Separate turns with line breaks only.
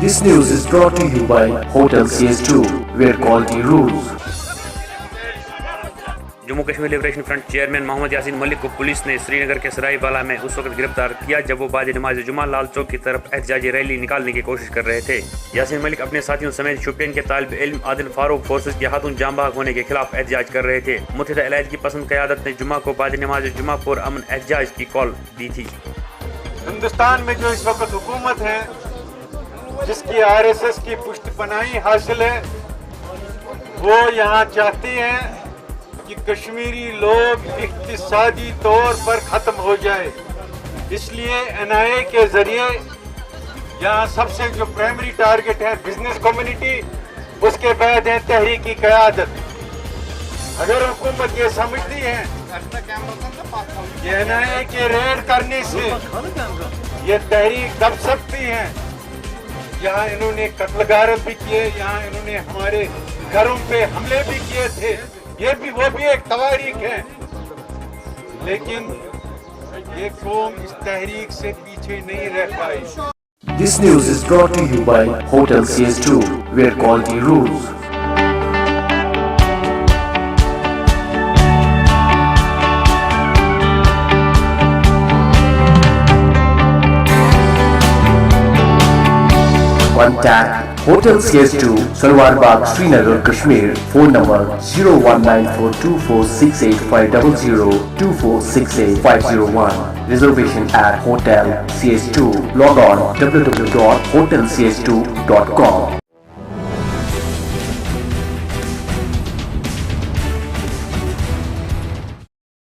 This news is brought to you by Hotel CS2, where quality rules.
Jammu Kashmir liberation front chairman Mohammad Yasin Malik को police ने श्रीनगर के सरायवाला में उस वक्त गिरफ्तार किया जब वो बाद नमाज जुमा लाल चौक की तरफ एहतजाजी रैली निकालने की कोशिश कर रहे थे। यासीन मलिक अपने साथियों समेत शोपियान के तालिब इल्म आदिल फारूक फोर्सेज के हाथों जांबाग होने के खिलाफ एहतजाज कर रहे थे। मुत्तहिदा अलैद की पसंद क़यादत ने जुमा को बाद नमाज जुमा पर अमन एहतजाज की कॉल दी थी।
हिंदुस्तान में जो इस वक्त हुकूमत है जिसकी आरएसएस की पुष्टपनाही हासिल है, वो यहाँ चाहती है कि कश्मीरी लोग इक्तिसादी तौर पर ख़त्म हो जाए। इसलिए एनआईए के ज़रिए यहाँ सबसे जो प्राइमरी टारगेट है बिजनेस कम्युनिटी, उसके बाद है तहरीकी क़यादत। अगर हुकूमत ये समझती है कि एनआईए के रेड करने से ये तहरीक दब सकती है, यहाँ इन्होंने कत्लगारत भी किए, यहाँ इन्होंने हमारे घरों पे हमले भी किए थे, वो भी एक तवारीख है, लेकिन ये कौम इस तहरीक से पीछे नहीं रह पाई।
This news is brought to you by Hotel CS2, where quality rules. Contact Hotel CS2, Salwar Bagh, Srinagar, Kashmir. Phone number 0194246850 24685001. Reservation at Hotel CS2. Log on www.hotelcs2.com.